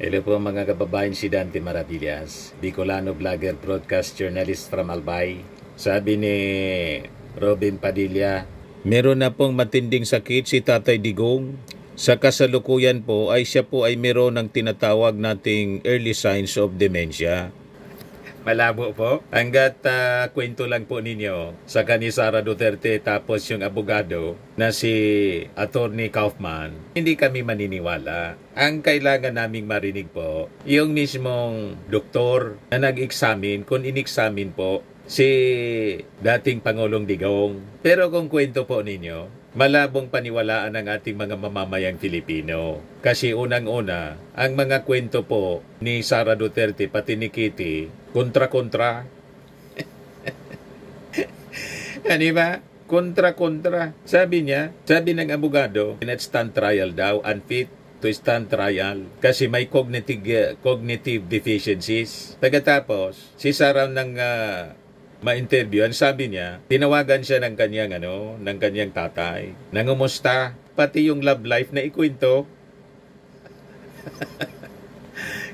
Hello po mga kababayan, si Dante Maravillas, Bicolano vlogger, broadcast journalist from Albay. Sabi ni Robin Padilla, meron na pong matinding sakit si Tatay Digong. Sa kasalukuyan po ay siya po ay meron ng tinatawag nating early signs of dementia. Malabo po. Hanggat kwento lang po ninyo sa ni Sara Duterte tapos yung abogado na si Attorney Kaufman, hindi kami maniniwala. Ang kailangan naming marinig po, yung mismong doktor na nag-examine, kung in-examine po si dating Pangulong Digong. Pero kung kwento po ninyo, malabong paniwalaan ng ating mga mamamayang Filipino. Kasi unang-una, ang mga kwento po ni Sara Duterte pati ni Kitty, kontra-kontra. Ano ba? Kontra-kontra. Sabi ng abogado, not stand trial daw, unfit to stand trial kasi may cognitive deficiencies. Pagkatapos, si Sara ng ma-interview, ang sabi niya, tinawagan siya ng kanyang tatay. Nangumusta, pati yung love life na ikwento.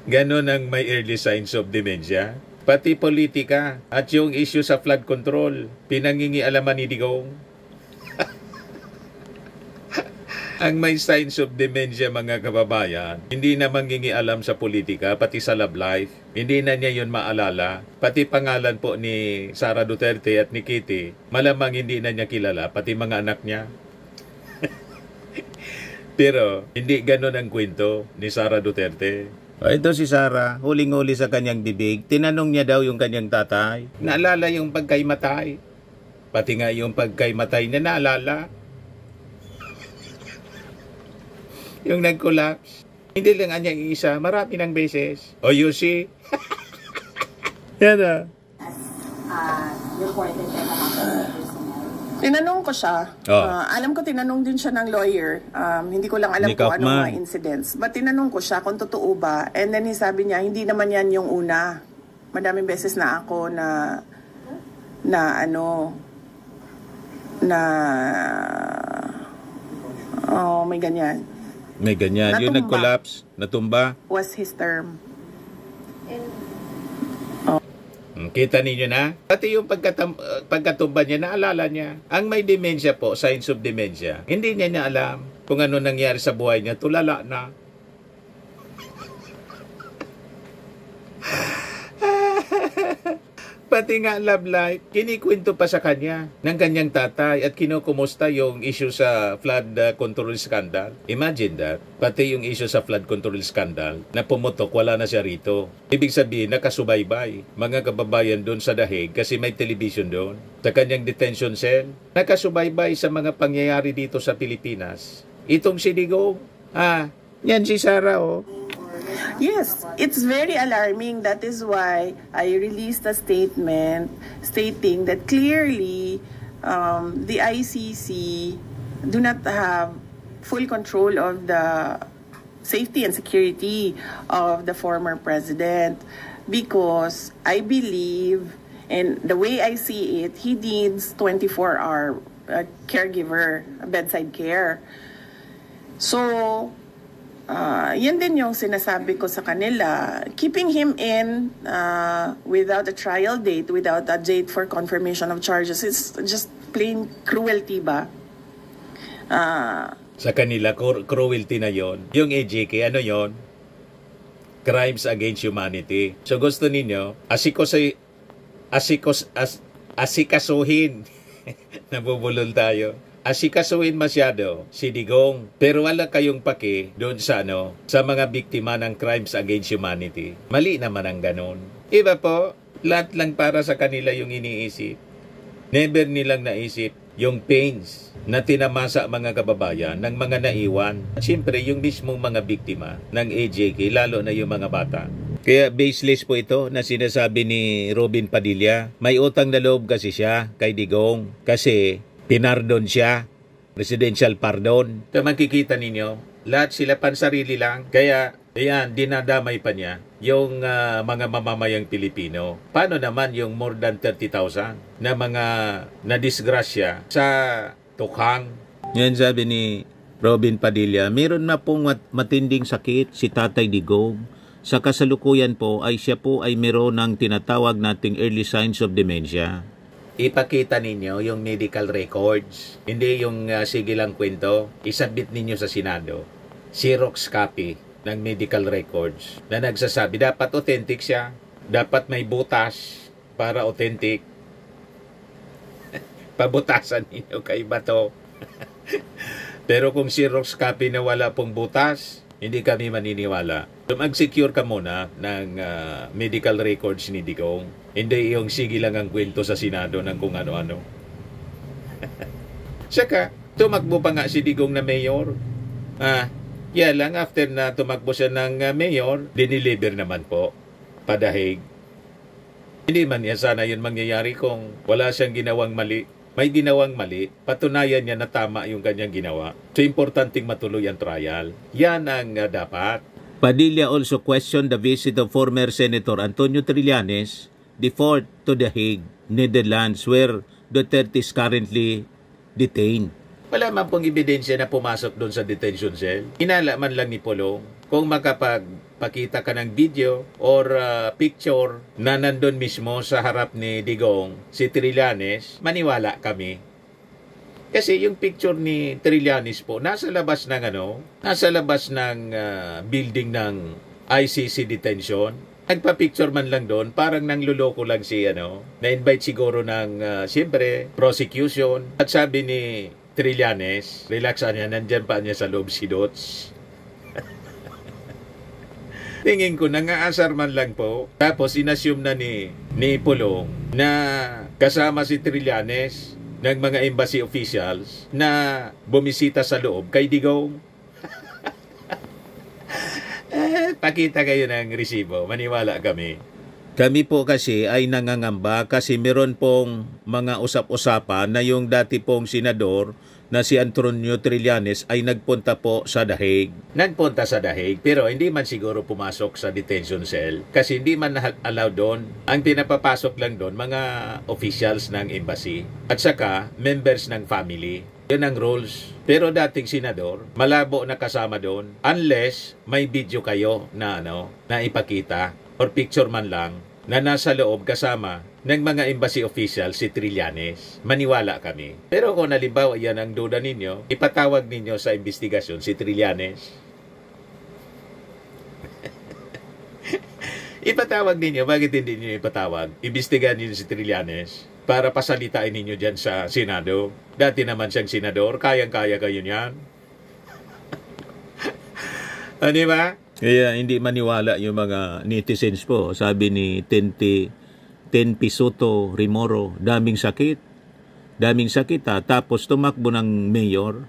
Ganon ang may early signs of dementia. Pati politika at yung issue sa flood control, pinangingialaman ni Digong. Ang may signs of dementia mga kababayan, hindi na mangingialam sa politika, pati sa love life. Hindi na niya yun maalala. Pati pangalan po ni Sara Duterte at ni Kitty, malamang hindi na niya kilala, pati mga anak niya. Pero hindi ganon ang kwento ni Sara Duterte. Ito si Sara, huling-huli sa kanyang bibig, tinanong niya daw yung kanyang tatay. Naalala yung pagkaimatay. Pati nga yung pagkaimatay niya naalala. Yung nag-collapse. Hindi lang anya isa, marami ng beses. O you see? Yan na. Tinanong ko siya. Alam ko tinanong din siya ng lawyer. Hindi ko lang alam kung anong mga incidents. But tinanong ko siya kung totoo ba. And then sabi niya, hindi naman yan yung una. Madaming beses na ako may ganyan. May ganyan. Natumba. Yung nag-collapse, natumba. Was his term. Kita ninyo na? Pati yung pagkatumba niya, naalala niya. Ang may dementia po, signs of dementia, hindi niya alam kung ano nangyari sa buhay niya. Tulala na. Pati nga love life, kinikwento pa sa kanya ng kanyang tatay at kinukumusta yung issue sa flood control scandal. Imagine that. Pati yung issue sa flood control scandal na pumutok, wala na siya rito. Ibig sabihin, nakasubaybay mga kababayan doon sa Dahig kasi may television doon. Sa kanyang detention cell, nakasubaybay sa mga pangyayari dito sa Pilipinas. Itong si Digong, yan si Sara, oh. Yes, it's very alarming. That is why I released a statement stating that clearly the ICC do not have full control of the safety and security of the former president because I believe, and the way I see it, he needs 24-hour caregiver, bedside care. So, yan din yung sinasabi ko sa kanila. Keeping him in without a trial date, without a date for confirmation of charges, is just plain cruelty ba? Sa kanila, cruelty na yon. Yung AJK, ano yon? Crimes against humanity. So gusto ninyo, asikasuhin. Nabubulol tayo. Asikasuhin masyado si Digong, pero wala kayong pake doon sa sa mga biktima ng crimes against humanity. Mali naman ang ganon. Iba po, lahat lang para sa kanila yung iniisip. Never nilang naisip yung pains na tinamasa mga kababayan ng mga naiwan. Siyempre, yung mismong mga biktima ng AJK, lalo na yung mga bata. Kaya baseless po ito na sinasabi ni Robin Padilla. May utang na loob kasi siya kay Digong kasi pinardon siya, presidential pardon. So makikita ninyo, lahat sila pansarili lang. Kaya, ayan, dinadamay pa niya yung mga mamamayang Pilipino. Paano naman yung more than 30,000 na mga nadisgrasya sa tukhang? Yan sabi ni Robin Padilla, meron na pong matinding sakit si Tatay Digong. Sa kasalukuyan po ay siya po ay meron ng tinatawag nating early signs of dementia. Ipakita ninyo yung medical records. Hindi yung sige lang kwento. Isubmit ninyo sa Senado. Xerox copy ng medical records na nagsasabi dapat authentic siya. Dapat may butas para authentic. Pabutasan ninyo kay Bato. Pero kung Xerox copy na wala pong butas, hindi kami maniniwala. So mag-secure ka muna ng medical records ni Digong. Hindi yung sige lang ang kwento sa Senado ng kung ano-ano. Saka, tumakbo pa nga si Digong na mayor. Yan lang, after na tumakbo siya ng mayor, diniliver naman po, padahig. Hindi man yan sana yun mangyayari kung wala siyang ginawang mali. May ginawang mali, patunayan niya na tama yung kanyang ginawa. So, importanteng matuloy ang trial. Yan ang dapat. Padilla also questioned the visit of former Senator Antonio Trillanes, the fourth to The Hague, Netherlands, where Duterte is currently detained. Wala man pong ebidensya na pumasok doon sa detention cell. Inala man lang ni Pulong kung makapagpakita ka ng video or picture na nandun mismo sa harap ni Digong, si Trillanes, maniwala kami. Kasi yung picture ni Trillanes po, nasa labas ng building ng ICC detention. Nagpa-picture man lang doon, parang nangluloko lang si na-invite siguro ng siyempre prosecution. At sabi ni Trillanes, relaxan niya, nandyan pa niya sa loob si Dots. Tingin ko, nangaasar man lang po. Tapos inassume na ni Pulong na kasama si Trillanes ng mga embassy officials na bumisita sa loob kay Digong. Pakita kayo ng resibo, maniwala kami. Kami po kasi ay nangangamba kasi meron pong mga usap-usapan na yung dati pong senador na si Antonio Trillanes ay nagpunta po sa The Hague. Nagpunta sa The Hague pero hindi man siguro pumasok sa detention cell kasi hindi man allowed doon. Ang pinapapasok lang doon mga officials ng embassy at saka members ng family. Yun ang rules. Pero dating senador, malabo na kasama doon unless may video kayo na na ipakita or picture man lang na nasa loob kasama ng mga embassy official si Trillanes. Maniwala kami. Pero kung halimbawa yan ang duda ninyo, ipatawag ninyo sa investigasyon si Trillanes. Ipatawag ninyo. Bakit hindi ninyo ipatawag? Imbestigahan ninyo si Trillanes para pasalitain ninyo dyan sa Senado. Dati naman siyang senador. Kayang-kaya kayo niyan. Ano ba? Kaya hindi maniwala yung mga netizens po. Sabi ni Tenpi Soto Rimoro, daming sakit. Daming sakit ha. Tapos tumakbo ng mayor.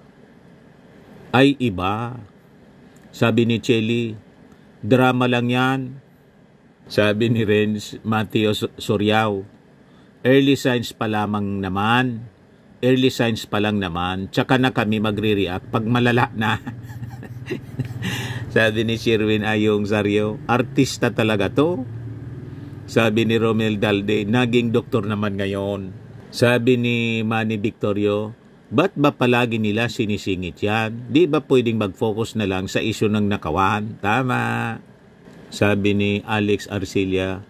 Ay iba. Sabi ni Chelly, drama lang yan. Sabi ni Renz Mateo Soriao, early signs pa lamang naman. Early signs pa lang naman. Tsaka na kami magre-react pag malala na. Sabi ni Sherwin Ayong Zario, artista talaga to. Sabi ni Romel Dalde, naging doktor naman ngayon. Sabi ni Manny Victorio, ba't ba palagi nila sinisingit yan? Di ba pwedeng mag-focus na lang sa isyu ng nakawan? Tama. Sabi ni Alex Arcilia,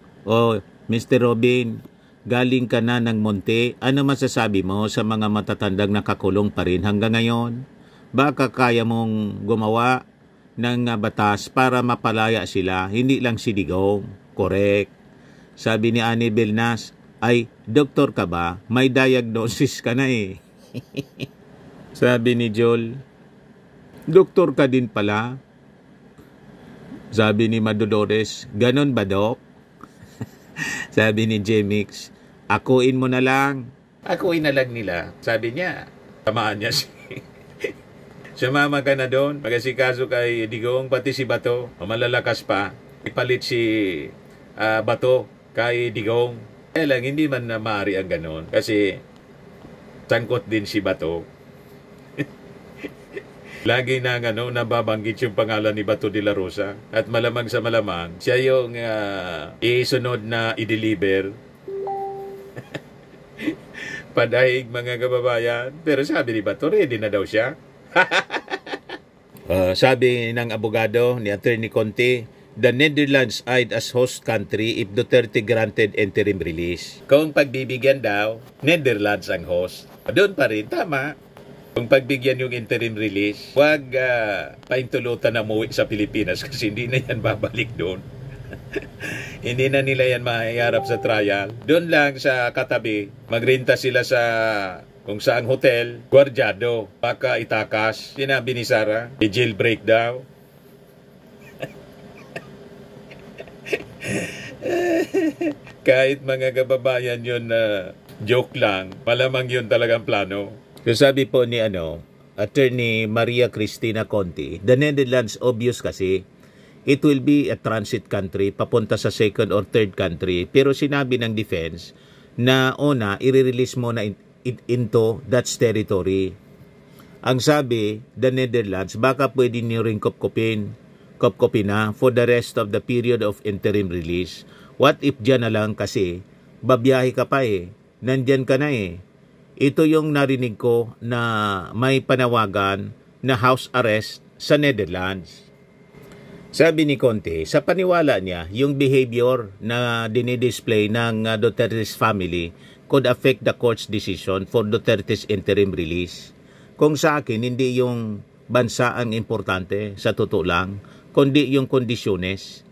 Mr. Robin, galing ka na ng Monte. Ano masasabi mo sa mga matatandang nakakulong pa rin hanggang ngayon? Baka kaya mong gumawa ng batas para mapalaya sila, hindi lang si Digong. Correct. Sabi ni Annie Belnas, ay, doktor ka ba? May diagnosis ka na eh. Sabi ni Joel, doktor ka din pala. Sabi ni Madolores, ganon ba, Dok? Sabi ni Jemix, akuin mo na lang. Akuin na lang nila. Sabi niya, tamaan niya sumama ka na doon, mag-asikaso kay Digong, pati si Bato, malalakas pa. Ipalit si Bato kay Digong. Kaya lang, hindi man na maaari ang ganon. Kasi, sangkot din si Bato. Lagi na nababanggit yung pangalan ni Bato de la Rosa. At malamang sa malamang, siya yung isunod na i-deliver. Padahig mga kababayan. Pero sabi ni Bato, ready na daw siya. Sabi ng abogado ni Attorney Conte, the Netherlands eyed as host country if Duterte granted interim release. Kung pagbibigyan daw, Netherlands ang host. Doon pa rin, tama. Kung pagbigyan yung interim release, huwag paintulutan na umuwi sa Pilipinas kasi hindi na yan babalik doon. Hindi na nila yan mahiharap sa trial. Doon lang sa katabi, magrenta sila sa kung saang hotel, gwardyado, baka itakas. Sinabi ni Sara, i-jailbreak daw. Kahit mga kababayan yun na joke lang, malamang yun talagang plano. So sabi po ni Attorney Maria Cristina Conti, the Netherlands obvious kasi, it will be a transit country papunta sa second or third country. Pero sinabi ng defense na una, i-release mo na into that territory. Ang sabi, the Netherlands, baka pwede nyo rin kopkopin na for the rest of the period of interim release. What if dyan na lang kasi, babiyahe ka pa nandyan ka na Ito yung narinig ko na may panawagan na house arrest sa Netherlands. Sabi ni Conte, sa paniwala niya, yung behavior na dinidisplay ng Duterte's family could affect the court's decision for Duterte's interim release. Kung sa akin, hindi yung bansa ang importante, sa totoo lang, kundi yung kondisyones.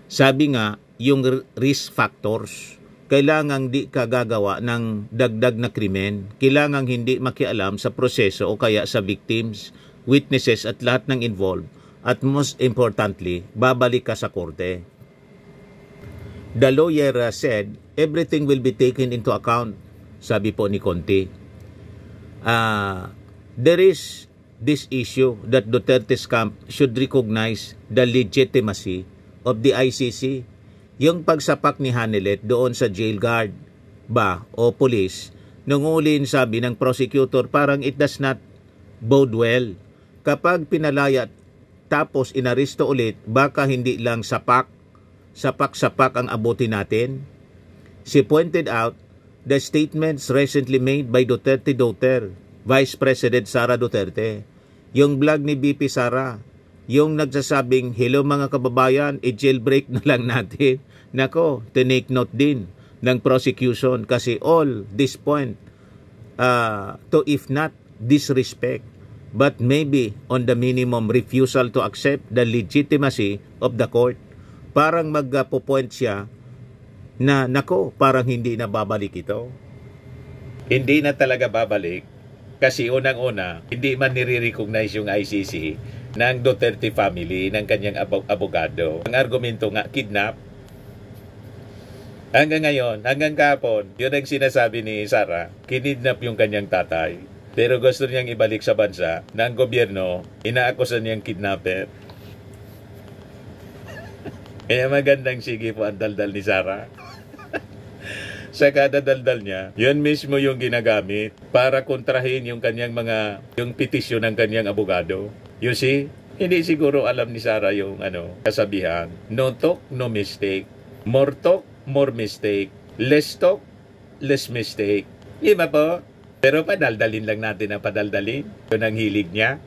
Sabi nga, yung risk factors, kailangang di ka gagawa ng dagdag na krimen, kailangang hindi makialam sa proseso o kaya sa victims, witnesses at lahat ng involved, at most importantly, babalik ka sa korte. The lawyer said, everything will be taken into account, sabi po ni Conte. There is this issue that Duterte's camp should recognize the legitimacy of the ICC. Yung pagsapak ni Hanelet doon sa jail guard ba o police, nung ulin sabi ng prosecutor, parang it does not bode well. Kapag pinalaya tapos inaristo ulit, baka hindi lang sapak ang abuti natin. She pointed out the statements recently made by Duterte daughter, Vice President Sara Duterte. Yung vlog ni BP Sara, yung nagsasabing, hello mga kababayan, i-jailbreak na lang natin. Nako, tinake note din ng prosecution kasi all this point to if not disrespect, but maybe on the minimum refusal to accept the legitimacy of the court. Parang magpo-point siya na, nako, parang hindi na babalik ito. Hindi na talaga babalik kasi unang-una, hindi man nire-recognize yung ICC ng Duterte family, ng kanyang abogado. Ang argumento nga, kidnap. Hanggang ngayon, hanggang kahapon, yun ang sinasabi ni Sara, kinidnap yung kanyang tatay. Pero gusto niyang ibalik sa bansa ng gobyerno, inaakusan niyang kidnapper. Kaya magandang sige po ang daldal ni Sara. Sa kada daldal niya, yun mismo yung ginagamit para kontrahin yung kanyang yung petisyon ng kanyang abogado. You see, hindi siguro alam ni Sara yung kasabihan. No talk, no mistake. More talk, more mistake. Less talk, less mistake. Di ba po? Pero padaldalin lang natin ang padaldalin. Yun ang hilig niya.